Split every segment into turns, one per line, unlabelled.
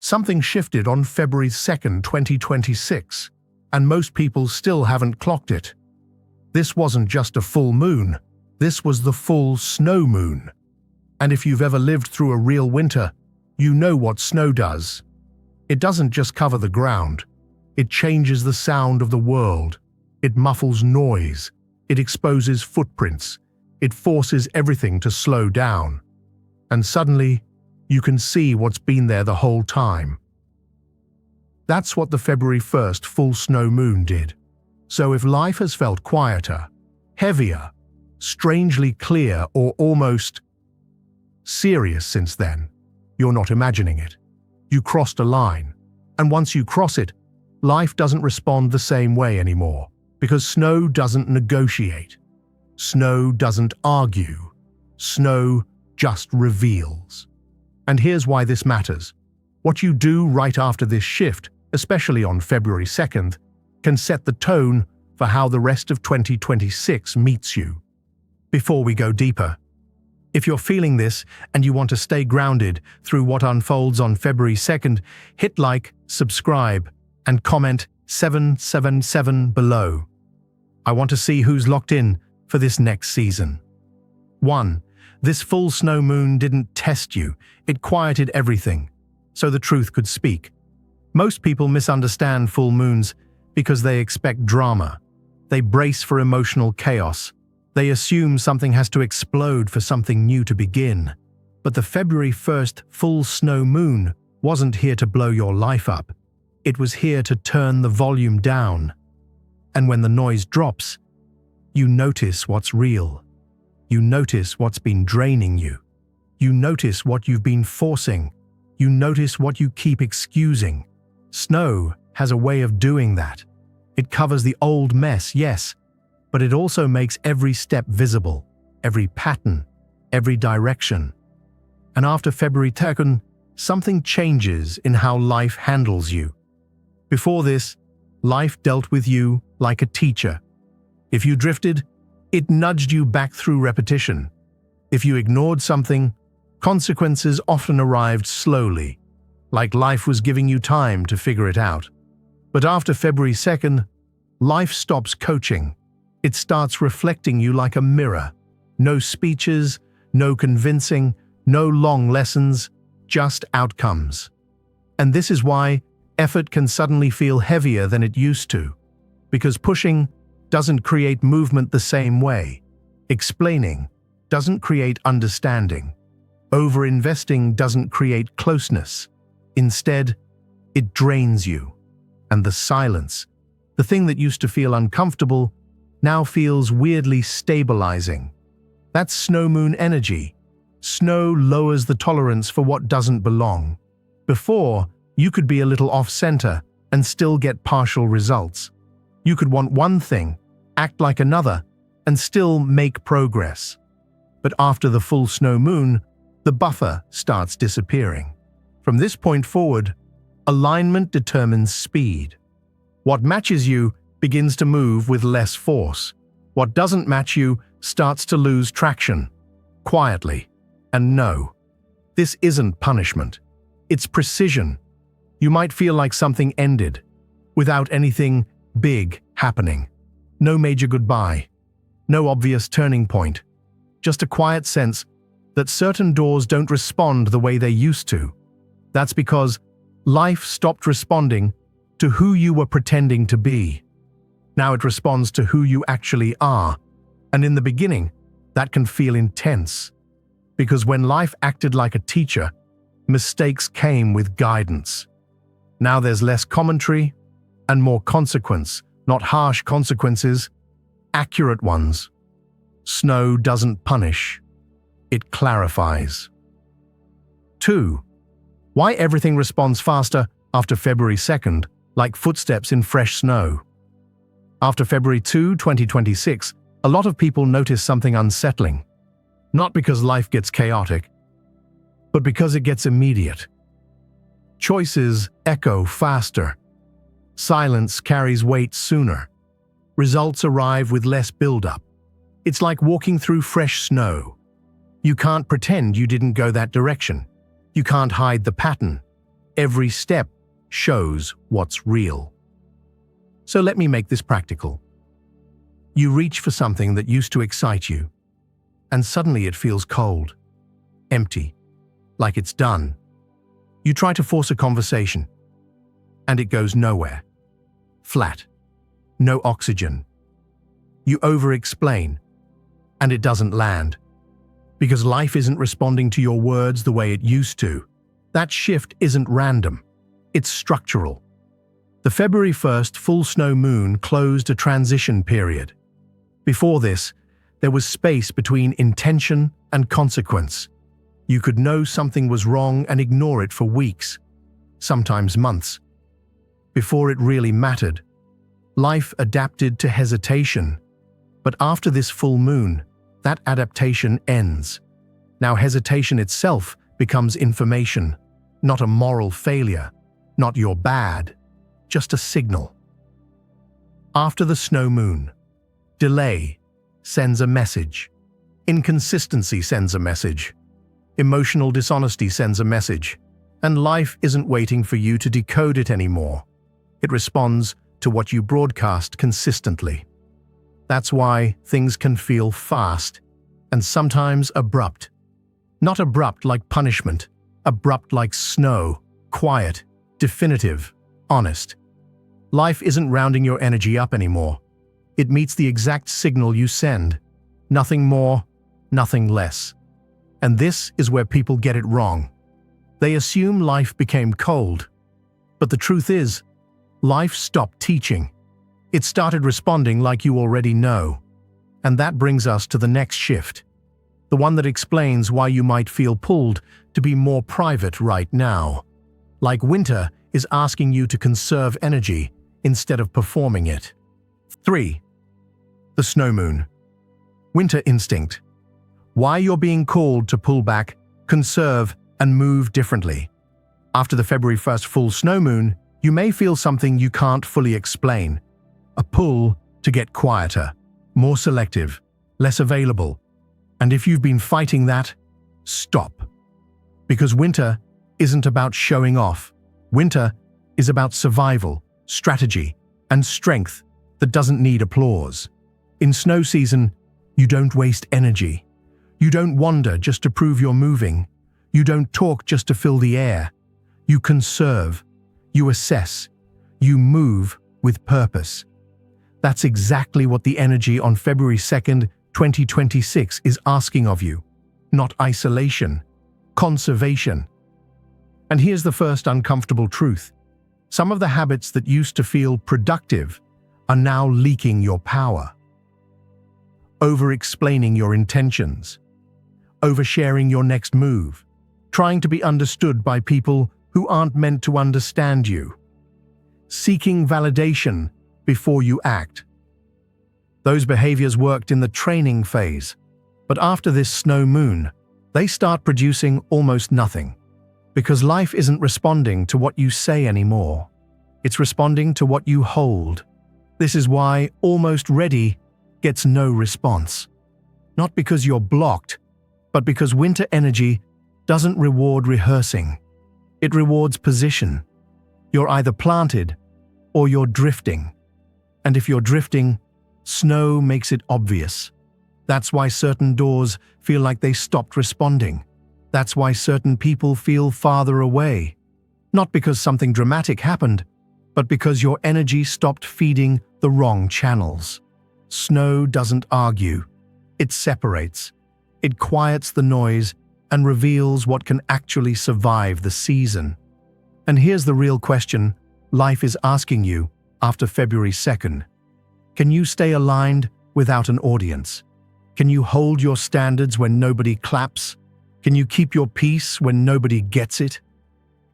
something shifted on February 2nd, 2026, and most people still haven't clocked it. This wasn't just a full moon, this was the full snow moon. And if you've ever lived through a real winter, you know what snow does. It doesn't just cover the ground. It changes the sound of the world. It muffles noise. It exposes footprints. It forces everything to slow down. And suddenly, you can see what's been there the whole time. That's what the February 1st full snow moon did. So if life has felt quieter, heavier, strangely clear, or almost serious since then, you're not imagining it. You crossed a line, and once you cross it, life doesn't respond the same way anymore, because snow doesn't negotiate. Snow doesn't argue. Snow just reveals. And here's why this matters. What you do right after this shift, especially on February 2nd, can set the tone for how the rest of 2026 meets you. Before we go deeper, if you're feeling this and you want to stay grounded through what unfolds on February 2nd, hit like, subscribe, and comment 777 below. I want to see who's locked in for this next season. 1. This full snow moon didn't test you, it quieted everything, so the truth could speak. Most people misunderstand full moons because they expect drama. They brace for emotional chaos. They assume something has to explode for something new to begin. But the February 1st full snow moon wasn't here to blow your life up. It was here to turn the volume down. And when the noise drops, you notice what's real. You notice what's been draining you. You notice what you've been forcing. You notice what you keep excusing. Snow has a way of doing that. It covers the old mess, yes, but it also makes every step visible, every pattern, every direction. And after February 2nd, something changes in how life handles you. Before this, life dealt with you like a teacher. If you drifted, it nudged you back through repetition. If you ignored something, consequences often arrived slowly, like life was giving you time to figure it out. But after February 2nd, life stops coaching. It starts reflecting you like a mirror. No speeches, no convincing, no long lessons, just outcomes. And this is why effort can suddenly feel heavier than it used to, because pushing doesn't create movement the same way. Explaining doesn't create understanding. Over-investing doesn't create closeness. Instead, it drains you. And the silence, the thing that used to feel uncomfortable, now feels weirdly stabilizing. That's snow moon energy. Snow lowers the tolerance for what doesn't belong. Before, you could be a little off-center and still get partial results. You could want one thing, act like another, and still make progress. But after the full snow moon, the buffer starts disappearing. From this point forward, alignment determines speed. What matches you begins to move with less force. What doesn't match you starts to lose traction, quietly. And no, this isn't punishment. It's precision. You might feel like something ended, without anything big happening. No major goodbye. No obvious turning point. Just a quiet sense that certain doors don't respond the way they used to. That's because life stopped responding to who you were pretending to be. Now it responds to who you actually are. And in the beginning, that can feel intense. Because when life acted like a teacher, mistakes came with guidance. Now there's less commentary and more consequence, not harsh consequences, accurate ones. Snow doesn't punish, it clarifies. 2. Why everything responds faster after February 2nd, like footsteps in fresh snow. After February 2, 2026, a lot of people notice something unsettling. Not because life gets chaotic, but because it gets immediate. Choices echo faster. Silence carries weight sooner. Results arrive with less build-up. It's like walking through fresh snow. You can't pretend you didn't go that direction. You can't hide the pattern. every step shows what's real. So let me make this practical. You reach for something that used to excite you, and suddenly it feels cold, empty, like it's done. You try to force a conversation, and it goes nowhere. Flat. No oxygen. You over-explain, and it doesn't land. Because life isn't responding to your words the way it used to. That shift isn't random. It's structural. The February 1st full snow moon closed a transition period. Before this, there was space between intention and consequence. You could know something was wrong and ignore it for weeks, sometimes months. Before it really mattered, life adapted to hesitation. But after this full moon, that adaptation ends. Now hesitation itself becomes information, not a moral failure, not you're bad, just a signal. After the snow moon, delay sends a message. Inconsistency sends a message. Emotional dishonesty sends a message. And life isn't waiting for you to decode it anymore. It responds to what you broadcast consistently. That's why things can feel fast and sometimes abrupt. Not abrupt like punishment, abrupt like snow, quiet, definitive, honest. Life isn't rounding your energy up anymore. It meets the exact signal you send. Nothing more, nothing less. And this is where people get it wrong. They assume life became cold. But the truth is, life stopped teaching. It started responding like you already know. And that brings us to the next shift. The one that explains why you might feel pulled to be more private right now. Like winter is asking you to conserve energy instead of performing it. 3. The snow moon. Winter instinct. Why you're being called to pull back, conserve, and move differently. After the February 1st full snow moon, you may feel something you can't fully explain. A pull to get quieter, more selective, less available. And if you've been fighting that, stop. Because winter isn't about showing off. Winter is about survival, strategy, and strength that doesn't need applause. In snow season, you don't waste energy. You don't wander just to prove you're moving. You don't talk just to fill the air. You conserve. You assess. You move with purpose. That's exactly what the energy on February 2nd, 2026 is asking of you. Not isolation, conservation. And here's the first uncomfortable truth. Some of the habits that used to feel productive are now leaking your power. Over-explaining your intentions. Oversharing your next move. Trying to be understood by people who aren't meant to understand you. Seeking validation before you act. Those behaviors worked in the training phase, but after this snow moon, they start producing almost nothing. Because life isn't responding to what you say anymore. It's responding to what you hold. This is why almost ready gets no response. Not because you're blocked, but because winter energy doesn't reward rehearsing. It rewards position. You're either planted or you're drifting. And if you're drifting, snow makes it obvious. That's why certain doors feel like they stopped responding. That's why certain people feel farther away. Not because something dramatic happened, but because your energy stopped feeding the wrong channels. Snow doesn't argue. It separates. It quiets the noise and reveals what can actually survive the season. And here's the real question life is asking you after February 2nd. Can you stay aligned without an audience? Can you hold your standards when nobody claps? Can you keep your peace when nobody gets it?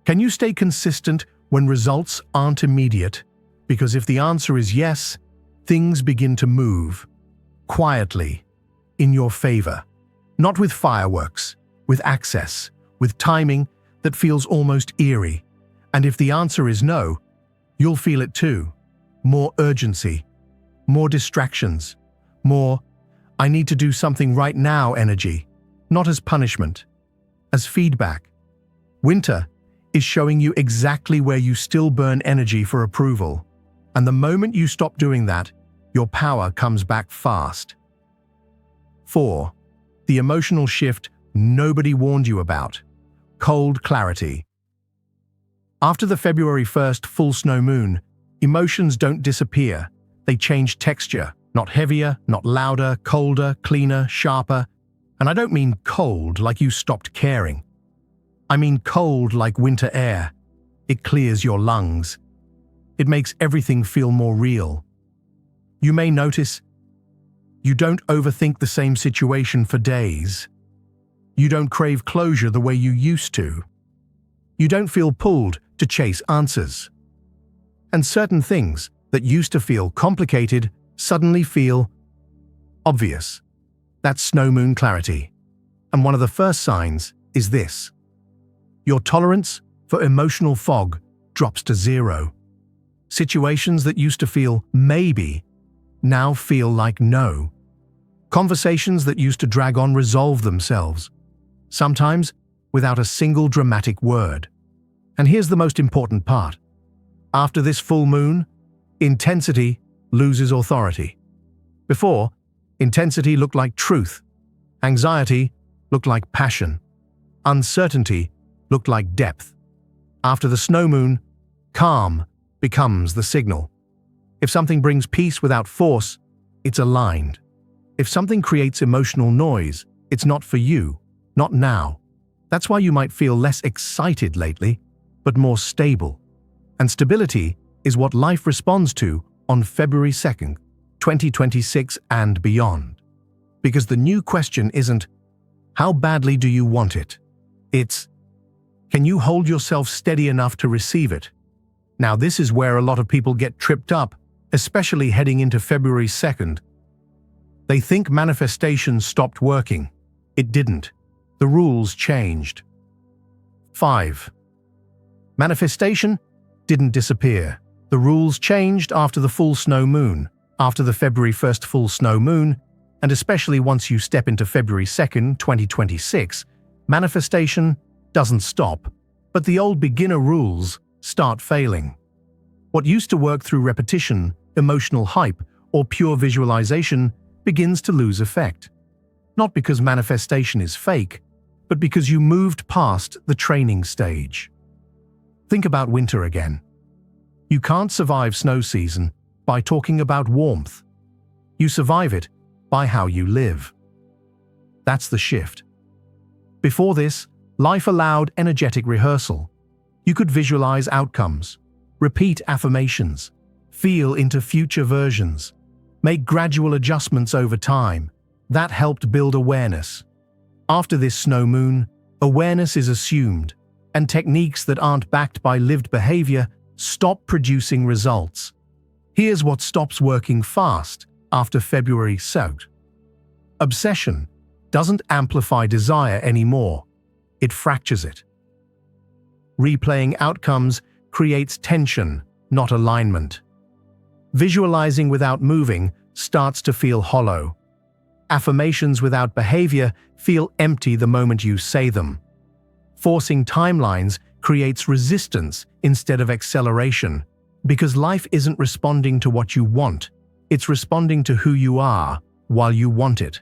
Can you stay consistent when results aren't immediate? Because if the answer is yes, things begin to move, quietly, in your favor. Not with fireworks, with access, with timing that feels almost eerie. And if the answer is no, you'll feel it too. More urgency, more distractions, more I need to do something right now energy, not as punishment, as feedback. Winter is showing you exactly where you still burn energy for approval. And the moment you stop doing that, your power comes back fast. 4. The emotional shift nobody warned you about. Cold clarity. After the February 1st full snow moon, emotions don't disappear. They change texture, not heavier, not louder, colder, cleaner, sharper. And I don't mean cold like you stopped caring. I mean cold like winter air. It clears your lungs. It makes everything feel more real. You may notice you don't overthink the same situation for days. You don't crave closure the way you used to. You don't feel pulled to chase answers. And certain things that used to feel complicated suddenly feel obvious. That's snow moon clarity. And one of the first signs is this. Your tolerance for emotional fog drops to 0. Situations that used to feel maybe now feel like no. Conversations that used to drag on resolve themselves, sometimes without a single dramatic word. And here's the most important part. After this full moon, intensity loses authority. Before, intensity looked like truth. Anxiety looked like passion. Uncertainty looked like depth. After the snow moon, calm becomes the signal. If something brings peace without force, it's aligned. If something creates emotional noise, it's not for you, not now. That's why you might feel less excited lately, but more stable. And stability is what life responds to on February 2nd, 2026 and beyond. Because the new question isn't, how badly do you want it? It's, can you hold yourself steady enough to receive it? Now, this is where a lot of people get tripped up, especially heading into February 2nd. They think manifestation stopped working. It didn't. The rules changed. 5. Manifestation didn't disappear. The rules changed after the full snow moon, after the February 1st full snow moon, and especially once you step into February 2nd, 2026, manifestation doesn't stop, but the old beginner rules start failing. What used to work through repetition, emotional hype, or pure visualization begins to lose effect. Not because manifestation is fake, but because you moved past the training stage. Think about winter again. You can't survive snow season by talking about warmth. You survive it by how you live. That's the shift. Before this, life allowed energetic rehearsal. You could visualize outcomes, repeat affirmations, feel into future versions, make gradual adjustments over time. That helped build awareness. After this snow moon, awareness is assumed, and techniques that aren't backed by lived behavior stop producing results. Here's what stops working fast after February 2nd. Obsession doesn't amplify desire anymore. It fractures it. Replaying outcomes creates tension, not alignment. Visualizing without moving starts to feel hollow. Affirmations without behavior feel empty the moment you say them. Forcing timelines creates resistance instead of acceleration, because life isn't responding to what you want, it's responding to who you are while you want it.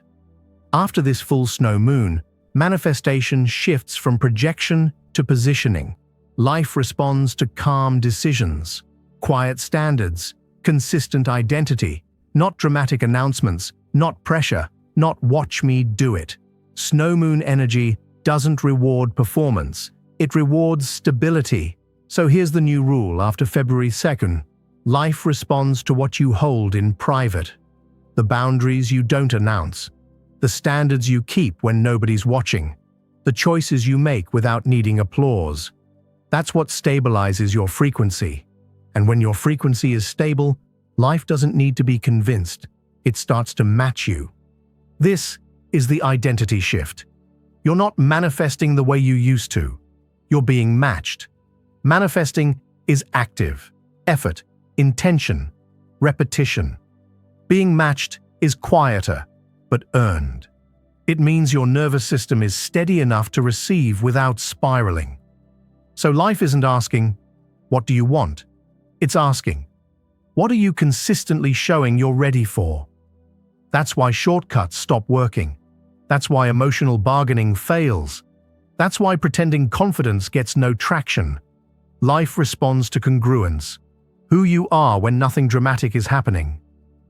After this full snow moon, manifestation shifts from projection to positioning. Life responds to calm decisions, quiet standards, consistent identity, not dramatic announcements, not pressure, not watch me do it. Snow moon energy doesn't reward performance, it rewards stability. So here's the new rule after February 2nd. Life responds to what you hold in private. The boundaries you don't announce. The standards you keep when nobody's watching. The choices you make without needing applause. That's what stabilizes your frequency. And when your frequency is stable, life doesn't need to be convinced. It starts to match you. This is the identity shift. You're not manifesting the way you used to. You're being matched. Manifesting is active, effort, intention, repetition. Being matched is quieter, but earned. It means your nervous system is steady enough to receive without spiraling. So life isn't asking, "What do you want?" It's asking, "What are you consistently showing you're ready for?" That's why shortcuts stop working. That's why emotional bargaining fails. That's why pretending confidence gets no traction. Life responds to congruence. Who you are when nothing dramatic is happening.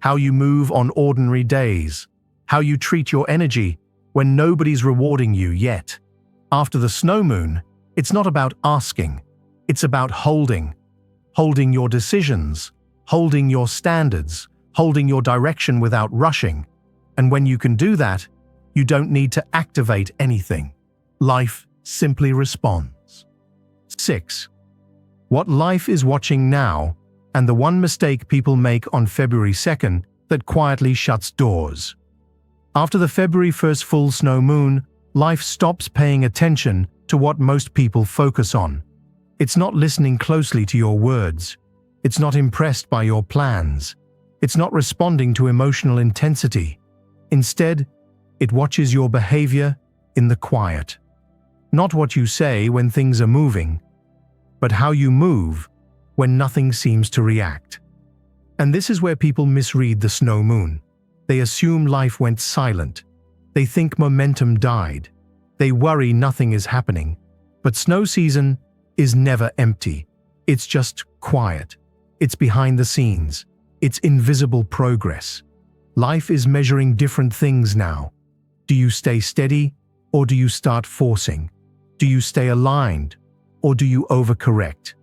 How you move on ordinary days. How you treat your energy when nobody's rewarding you yet. After the snow moon, it's not about asking. It's about holding. Holding your decisions. Holding your standards. Holding your direction without rushing. And when you can do that, you don't need to activate anything. Life simply responds. 6. What life is watching now, and the one mistake people make on February 2nd that quietly shuts doors. After the February 1st full snow moon, life stops paying attention to what most people focus on. It's not listening closely to your words. It's not impressed by your plans. It's not responding to emotional intensity. Instead, it watches your behavior in the quiet. Not what you say when things are moving, but how you move when nothing seems to react. And this is where people misread the snow moon. They assume life went silent. They think momentum died. They worry nothing is happening. But snow season is never empty. It's just quiet. It's behind the scenes. It's invisible progress. Life is measuring different things now. Do you stay steady, or do you start forcing? Do you stay aligned, or do you overcorrect?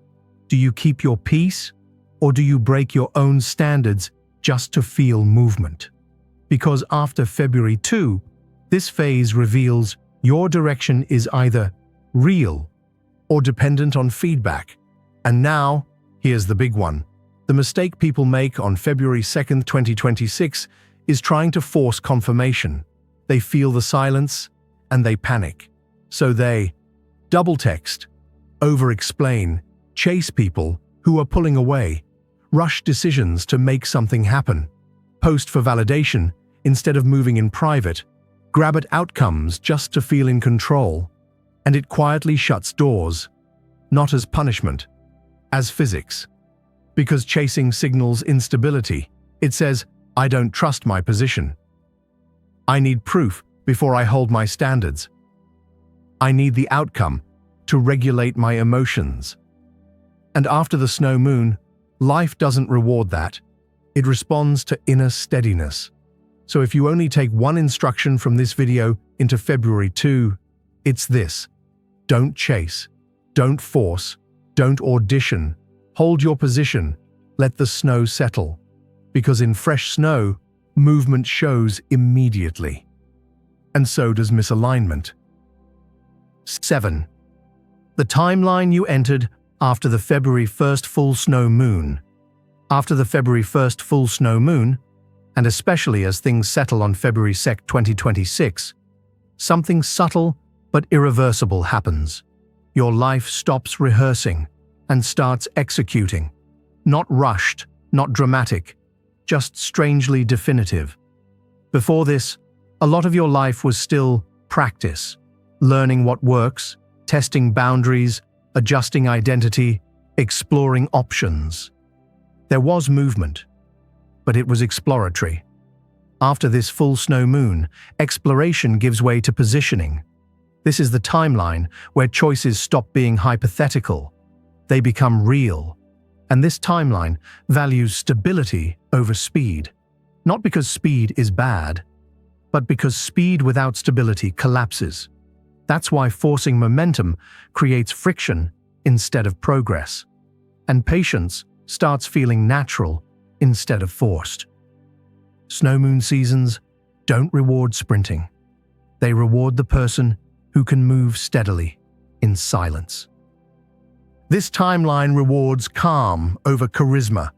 Do you keep your peace, or do you break your own standards just to feel movement? Because after February 2, this phase reveals your direction is either real or dependent on feedback. And now, here's the big one. The mistake people make on February 2nd, 2026 is trying to force confirmation. They feel the silence and they panic. So they double text, over-explain, chase people who are pulling away, rush decisions to make something happen, post for validation instead of moving in private, grab at outcomes just to feel in control, and it quietly shuts doors, not as punishment, as physics. Because chasing signals instability. It says, I don't trust my position. I need proof before I hold my standards. I need the outcome to regulate my emotions. And after the snow moon, life doesn't reward that. It responds to inner steadiness. So if you only take one instruction from this video into February 2, it's this. Don't chase. Don't force. Don't audition. Hold your position. Let the snow settle. Because in fresh snow, movement shows immediately. And so does misalignment. 7. The timeline you entered after the February 1st full snow moon. After the February 1st full snow moon, and especially as things settle on February 2nd, 2026, something subtle but irreversible happens. Your life stops rehearsing and starts executing. Not rushed, not dramatic, just strangely definitive. Before this, a lot of your life was still practice, learning what works, testing boundaries, adjusting identity, exploring options. There was movement, but it was exploratory. After this full snow moon, exploration gives way to positioning. This is the timeline where choices stop being hypothetical. They become real. And this timeline values stability over speed. Not because speed is bad, but because speed without stability collapses. That's why forcing momentum creates friction instead of progress. And patience starts feeling natural instead of forced. Snow moon seasons don't reward sprinting. They reward the person who can move steadily in silence. This timeline rewards calm over charisma.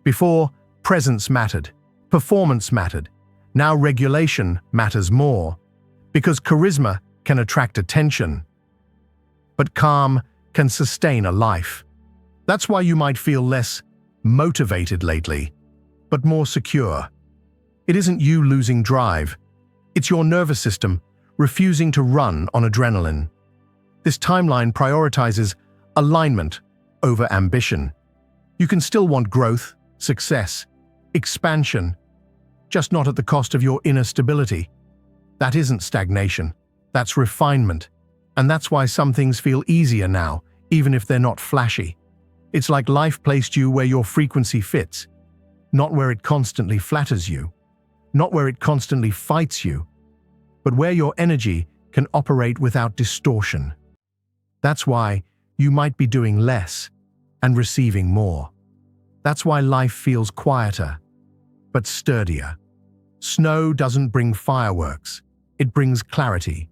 Before, presence mattered, performance mattered. Now regulation matters more, because charisma can attract attention, but calm can sustain a life. That's why you might feel less motivated lately, but more secure. It isn't you losing drive. It's your nervous system refusing to run on adrenaline. This timeline prioritizes Alignment over ambition. You can still want growth, success, expansion, just not at the cost of your inner stability. That isn't stagnation, that's refinement. And that's why some things feel easier now, even if they're not flashy. It's like life placed you where your frequency fits, not where it constantly flatters you, not where it constantly fights you, but where your energy can operate without distortion. That's why you might be doing less and receiving more. That's why life feels quieter, but sturdier. Snow doesn't bring fireworks, it brings clarity.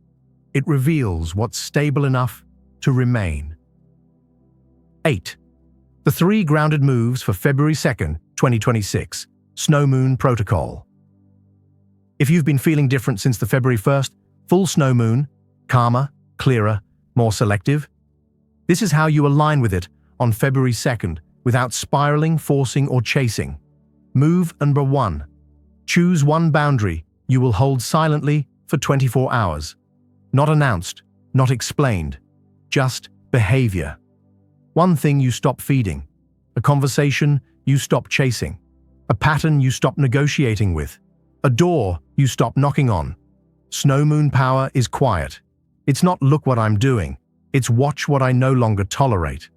It reveals what's stable enough to remain. 8. The 3 grounded moves for February 2nd, 2026. Snow Moon Protocol. If you've been feeling different since the February 1st, full snow moon, calmer, clearer, more selective, this is how you align with it on February 2nd without spiraling, forcing, or chasing. Move number 1. Choose one boundary you will hold silently for 24 hours. Not announced, not explained, just behavior. One thing you stop feeding, a conversation you stop chasing, a pattern you stop negotiating with, a door you stop knocking on. Snow moon power is quiet. It's not look what I'm doing, it's watch what I no longer tolerate.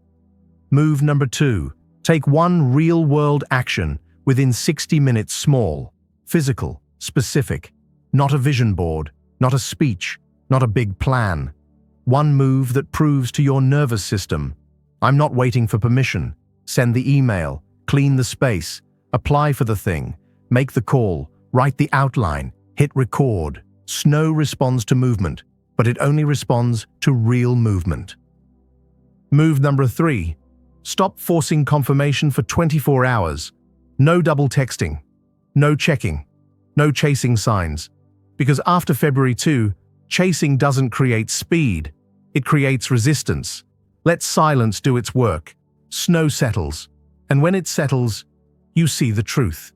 Move number 2. Take one real-world action within 60 minutes small, physical, specific, not a vision board, not a speech, not a big plan. One move that proves to your nervous system, I'm not waiting for permission. Send the email, clean the space, apply for the thing, make the call, write the outline, hit record. Snow responds to movement, but it only responds to real movement. Move number 3. Stop forcing confirmation for 24 hours. No double texting, no checking, no chasing signs. Because after February 2, chasing doesn't create speed, it creates resistance. Let silence do its work. Snow settles, and when it settles, you see the truth.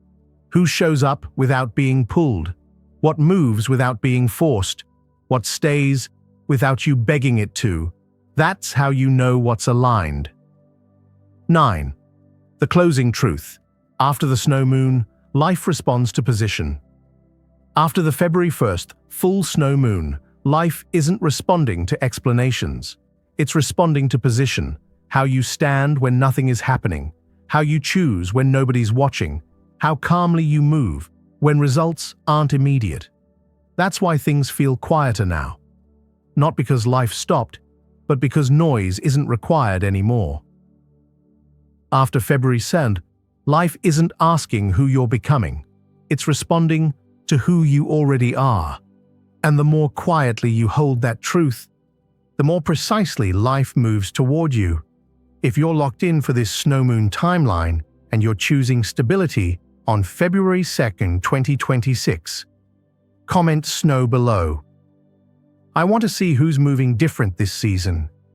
Who shows up without being pulled? What moves without being forced? What stays without you begging it to? That's how you know what's aligned. 9. The closing truth. After the snow moon, life responds to position. After the February 1st full snow moon, life isn't responding to explanations. It's responding to position, how you stand when nothing is happening, how you choose when nobody's watching, how calmly you move when results aren't immediate. That's why things feel quieter now. Not because life stopped, but because noise isn't required anymore. After February 2nd, life isn't asking who you're becoming. It's responding to who you already are. And the more quietly you hold that truth, the more precisely life moves toward you. If you're locked in for this snow moon timeline and you're choosing stability on February 2nd, 2026, comment snow below. I want to see who's moving different this season.